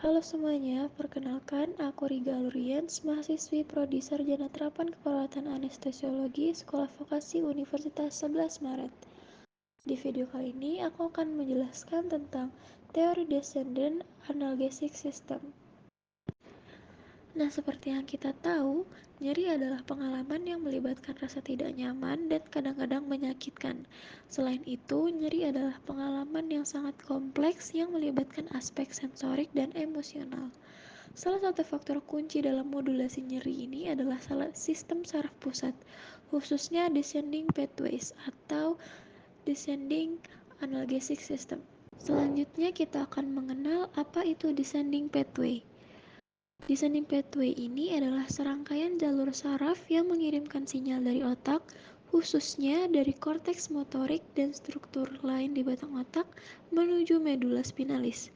Halo semuanya, perkenalkan aku Riga Lurians, mahasiswi Prodi Sarjana Terapan Keperawatan Anestesiologi Sekolah Vokasi Universitas 11 Maret. Di video kali ini aku akan menjelaskan tentang teori descendant analgesic system. Nah, seperti yang kita tahu, nyeri adalah pengalaman yang melibatkan rasa tidak nyaman dan kadang-kadang menyakitkan. Selain itu, nyeri adalah pengalaman yang sangat kompleks yang melibatkan aspek sensorik dan emosional. Salah satu faktor kunci dalam modulasi nyeri ini adalah sistem saraf pusat, khususnya descending pathways atau descending analgesic system. Selanjutnya kita akan mengenal apa itu descending pathway. Descending pathway ini adalah serangkaian jalur saraf yang mengirimkan sinyal dari otak, khususnya dari korteks motorik dan struktur lain di batang otak menuju medula spinalis.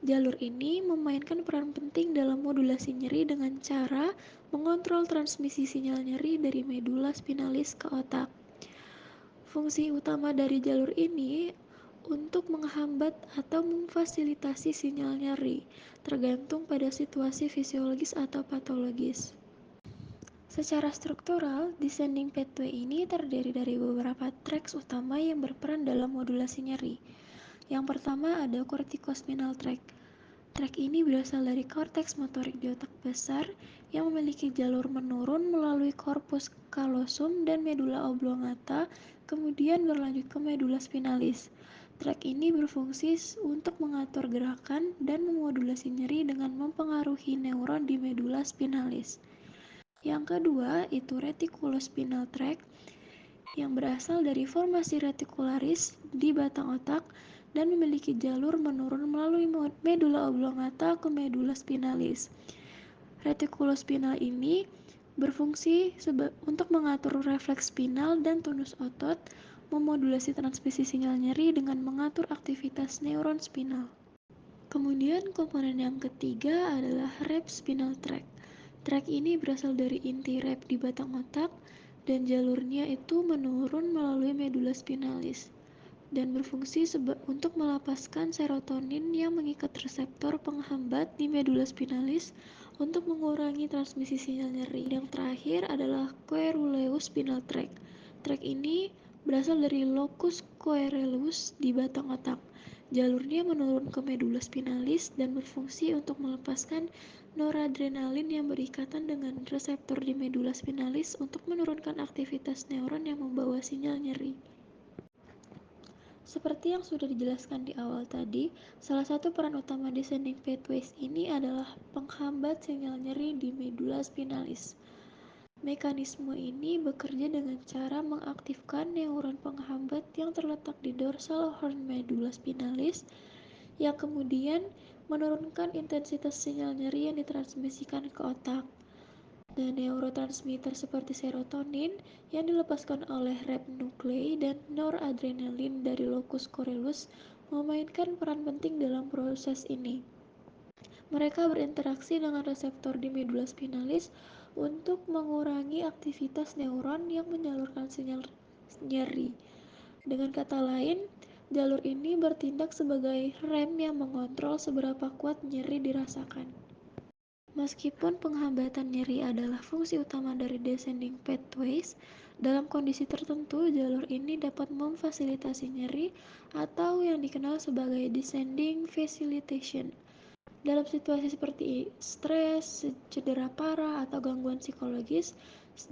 Jalur ini memainkan peran penting dalam modulasi nyeri dengan cara mengontrol transmisi sinyal nyeri dari medula spinalis ke otak. Fungsi utama dari jalur ini untuk menghambat atau memfasilitasi sinyal nyeri, tergantung pada situasi fisiologis atau patologis. Secara struktural, descending pathway ini terdiri dari beberapa tracks utama yang berperan dalam modulasi nyeri. Yang pertama ada corticospinal tract. Tract ini berasal dari korteks motorik di otak besar yang memiliki jalur menurun melalui corpus callosum dan medula oblongata, kemudian berlanjut ke medula spinalis. Tract ini berfungsi untuk mengatur gerakan dan memodulasi nyeri dengan mempengaruhi neuron di medula spinalis. Yang kedua, itu reticulospinal tract yang berasal dari formasi reticularis di batang otak dan memiliki jalur menurun melalui medula oblongata ke medula spinalis. Retikulospinal ini berfungsi untuk mengatur refleks spinal dan tonus otot, memodulasi transmisi sinyal nyeri dengan mengatur aktivitas neuron spinal. Kemudian komponen yang ketiga adalah rep spinal tract. Tract ini berasal dari inti rep di batang otak dan jalurnya itu menurun melalui medula spinalis dan berfungsi untuk melepaskan serotonin yang mengikat reseptor penghambat di medula spinalis untuk mengurangi transmisi sinyal nyeri. Yang terakhir adalah coeruleus spinal tract. Tract ini berasal dari locus coeruleus di batang otak. Jalurnya menurun ke medula spinalis dan berfungsi untuk melepaskan noradrenalin yang berikatan dengan reseptor di medula spinalis untuk menurunkan aktivitas neuron yang membawa sinyal nyeri. Seperti yang sudah dijelaskan di awal tadi, salah satu peran utama descending pathways ini adalah penghambat sinyal nyeri di medula spinalis. Mekanisme ini bekerja dengan cara mengaktifkan neuron penghambat yang terletak di dorsal horn medula spinalis yang kemudian menurunkan intensitas sinyal nyeri yang ditransmisikan ke otak. Dan neurotransmitter seperti serotonin yang dilepaskan oleh rep nuklei dan noradrenalin dari locus coeruleus memainkan peran penting dalam proses ini. Mereka berinteraksi dengan reseptor di medula spinalis untuk mengurangi aktivitas neuron yang menyalurkan sinyal nyeri. Dengan kata lain, jalur ini bertindak sebagai rem yang mengontrol seberapa kuat nyeri dirasakan. Meskipun penghambatan nyeri adalah fungsi utama dari descending pathways, dalam kondisi tertentu jalur ini dapat memfasilitasi nyeri atau yang dikenal sebagai descending facilitation. Dalam situasi seperti stres, cedera parah, atau gangguan psikologis,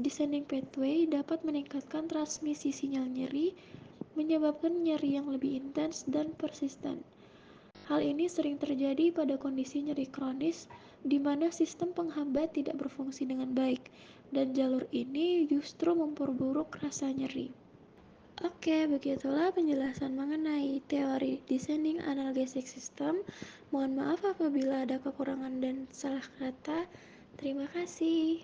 descending pathway dapat meningkatkan transmisi sinyal nyeri, menyebabkan nyeri yang lebih intens dan persisten. Hal ini sering terjadi pada kondisi nyeri kronis di mana sistem penghambat tidak berfungsi dengan baik dan jalur ini justru memperburuk rasa nyeri. Oke, begitulah penjelasan mengenai teori descending analgesic system. Mohon maaf apabila ada kekurangan dan salah kata. Terima kasih.